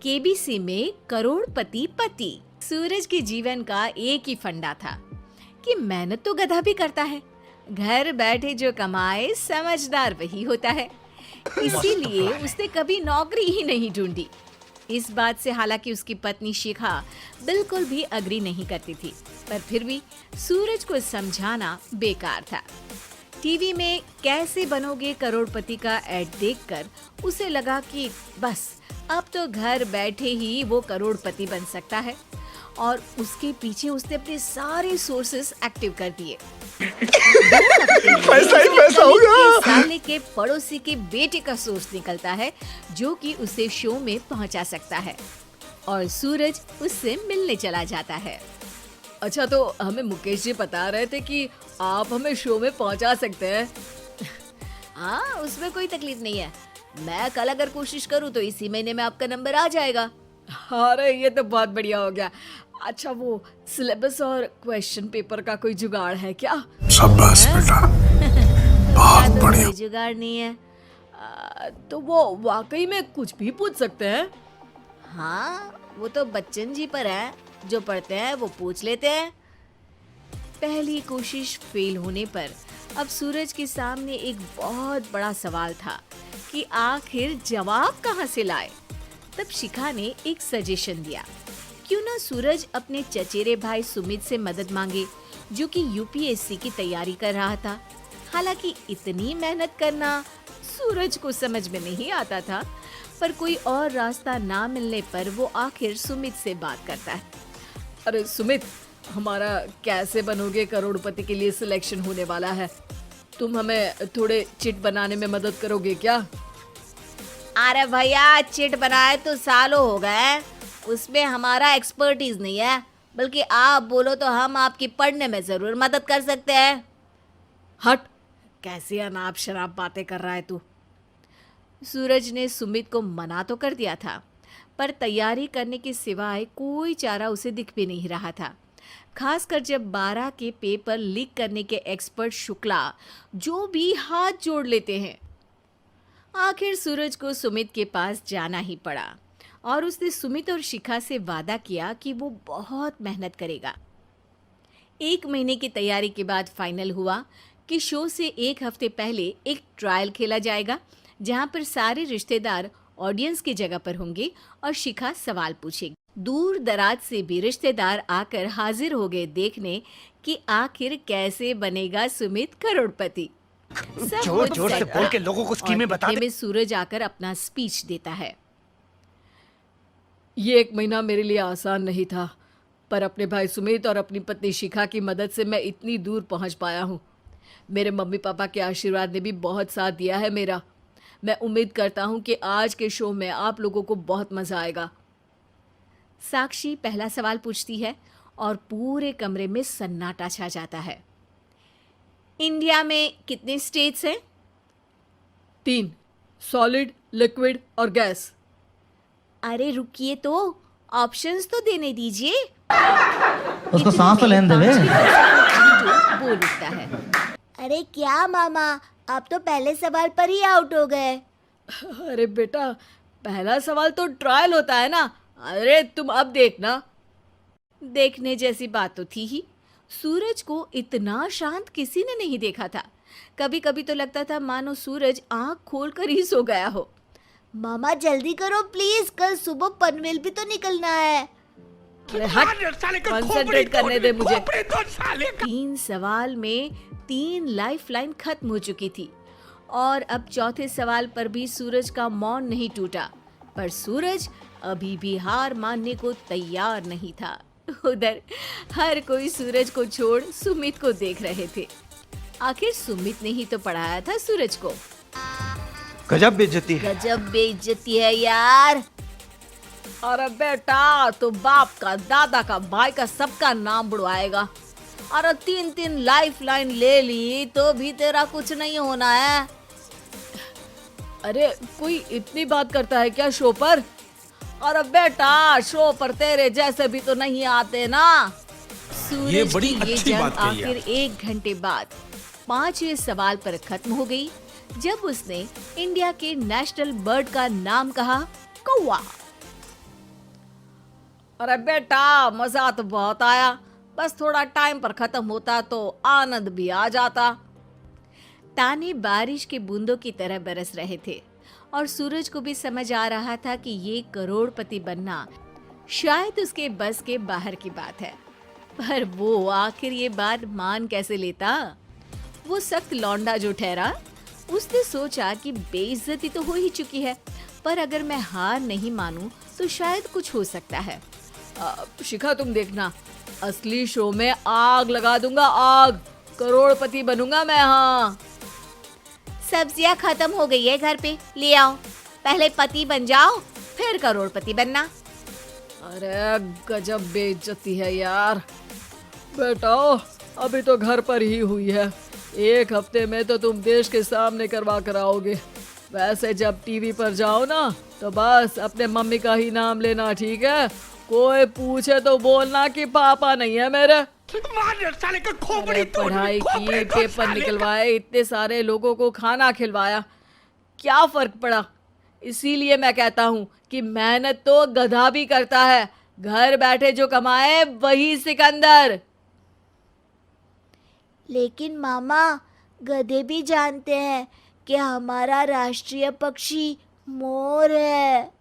KBC में करोड़पति पति। सूरज के जीवन का एक ही फंडा था कि मेहनत तो गधा भी करता है, घर बैठे जो कमाए समझदार वही होता है। इसीलिए उसने कभी नौकरी ही नहीं ढूंढी। इस बात से हालांकि उसकी पत्नी शिखा बिल्कुल भी अग्री नहीं करती थी, पर फिर भी सूरज को समझाना बेकार था। टीवी में कैसे बनोगे करोड़पति का ऐड देखकर उसे लगा कि बस अब तो घर बैठे ही वो करोड़पति बन सकता है, और उसके पीछे उसने अपने सारे सोर्सेस एक्टिव कर दिए। पैसा ही पैसा होगा। साले के पड़ोसी के बेटे का सोर्स निकलता है जो कि उसे शो में पहुंचा सकता है, और सूरज उससे मिलने चला जाता है। अच्छा, तो हमें मुकेश जी बता रहे थे कि आप हमें शो में पहुंचा सकते हैं। हाँ, उसमें कोई तकलीफ नहीं है। मैं कल अगर कोशिश करूँ तो इसी महीने में आपका नंबर आ जाएगा। अरे ये तो बहुत बढ़िया हो गया। अच्छा, वो सिलेबस और क्वेश्चन पेपर का कोई जुगाड़ है क्या? शाबाश बेटा, बहुत बढ़िया। कोई जुगाड़ नहीं है। तो वो वाकई में कुछ भी पूछ सकते हैं? हाँ, वो तो बच्चन जी पर है, जो पढ़ते हैं वो पूछ लेते हैं। पहली कोशिश फेल होने पर अब सूरज के सामने एक बहुत बड़ा सवाल था कि आखिर जवाब कहाँ से लाए। तब शिखा ने एक सजेशन दिया, क्यों ना सूरज अपने चचेरे भाई सुमित से मदद मांगे, जो कि यूपीएससी की तैयारी कर रहा था। हालांकि इतनी मेहनत करना सूरज को समझ में नहीं आता था, पर कोई और रास्ता ना मिलने पर वो आखिर सुमित से बात करता है। अरे सुमित, हमारा कैसे बनोगे करोड़पति के लिए सिलेक्शन होने वाला है। तुम हमें थोड़े चिट बनाने में मदद करोगे क्या? अरे भैया, चिट बनाए तो सालों हो गए, उसमें हमारा एक्सपर्टीज नहीं है, बल्कि आप बोलो तो हम आपकी पढ़ने में जरूर मदद कर सकते हैं। हट, कैसी अनाप शराब बातें कर रहा है तू। सूरज ने सुमित को मना तो कर दिया था, पर तैयारी करने के सिवाय कोई चारा उसे दिख भी नहीं रहा था। खासकर जब 12 के पेपर लीक करने के एक्सपर्ट शुक्ला जो भी हाथ जोड़ लेते हैं। आखिर सूरज को सुमित के पास जाना ही पड़ा, और उसने सुमित और शिखा से वादा किया कि वो बहुत मेहनत करेगा। 1 महीने की तैयारी के बाद फाइनल हुआ कि शो से 1 हफ्ते पहले एक ट्रायल खेला जाएगा, जहां पर सारे रिश्तेदार ऑडियंस की जगह पर होंगे और शिखा सवाल पूछेगी। दूर दराज से भी रिश्तेदार आकर हाजिर हो गए देखने कि आखिर कैसे बनेगा सुमित करोड़पति। जोर जोर से बोल के लोगों को स्कीमें बता दे। में सूरज आकर अपना स्पीच देता है। ये 1 महीना मेरे लिए आसान नहीं था, पर अपने भाई सुमित और अपनी पत्नी शिखा की मदद से मैं इतनी दूर पहुंच पाया हूँ। मेरे मम्मी पापा के आशीर्वाद ने भी बहुत साथ दिया है मेरा। मैं उम्मीद करता हूँ कि आज के शो में आप लोगों को बहुत मजा आएगा। साक्षी पहला सवाल पूछती है और पूरे कमरे में सन्नाटा छा जाता है। इंडिया में कितने स्टेट्स हैं? 3, सॉलिड, लिक्विड और गैस। अरे रुकिए, तो ऑप्शंस तो देने दीजिए। उसको सांस तो लेने देवे। बोल उठता है। अरे क्या मामा, आप तो पहले सवाल पर ही आउट हो गए। अरे बेटा, पहला सवाल तो ट्रायल होता है ना। अरे तुम अब देखना। देखने जैसी बात तो थी ही। सूरज को इतना शांत किसी ने नहीं देखा था। कभी कभी तो लगता था मानो सूरज आंख खोलकर ही सो गया हो। मामा जल्दी करो प्लीज, कल सुबह पनवेल भी तो निकलना है। अरे हट, कंसंट्रेट करने दे मुझे। 3 सवाल में 3 लाइफलाइन खत्म हो चुकी थी, और अब चौथे सवाल पर भी सूरज का मौन नहीं टूटा। पर सूरज अभी भी हार मानने को तैयार नहीं था। उधर हर कोई सूरज को छोड़ सुमित को देख रहे थे। आखिर सुमित ने ही तो पढ़ाया था सूरज को। गजब बेइज्जती है। गजब बेइज्जती है यार। अरे बेटा, तो बाप का, दादा का, भाई का, सबका नाम बुड़वाएगा। अरे 3 लाइफलाइन ले ली तो भी तेरा कुछ नहीं होना है। अरे कोई इतनी बात करता है क्या शो पर? अरे बेटा, शो पर तेरे जैसे भी तो नहीं आते ना। सूरज ये बड़ी की ये अच्छी जंग बात कही आखिर 1 घंटे बाद 5वें सवाल पर खत्म हो गई, जब उसने इंडिया के नेशनल बर्ड का नाम कहा, कौवा। अरे बेटा, मजा तो बहुत आया, बस थोड़ा टाइम पर खत्म होता तो आनंद भी आ जाता। ताने बारिश की बूंदों की तरह बरस रहे थे और सूरज को भी समझ आ रहा था कि ये करोड़पति बनना शायद उसके बस के बाहर की बात है। पर वो आखिर ये बात मान कैसे लेता? वो सख्त लौंडा जो ठहरा, उसने सोचा कि बेइज्जती तो हो ही चुकी है, पर अगर मैं हार नहीं मानूं तो शायद कुछ हो सकता है। शिखा, तुम देखना, असली शो में आग लगा दूंगा, आग, करोड़पति बनूंगा मैं। हाँ, सब्जियां खत्म हो गई है घर पे, ले आओ। पहले पति बन जाओ, फिर करोड़पति बनना। अरे गजब बेइज्जती है यार। बेटा, अभी तो घर पर ही हुई है, 1 हफ्ते में तो तुम देश के सामने करवा कर आओगे। वैसे जब टीवी पर जाओ ना तो बस अपने मम्मी का ही नाम लेना, ठीक है? कोई पूछे तो बोलना कि पापा नहीं है मेरे। अरे पढ़ाई की, पेपर निकलवाए, इतने सारे लोगों को खाना खिलवाया, क्या फर्क पड़ा? इसीलिए मैं कहता हूँ कि मेहनत तो गधा भी करता है, घर बैठे जो कमाए वही सिकंदर। लेकिन मामा, गधे भी जानते हैं कि हमारा राष्ट्रीय पक्षी मोर है।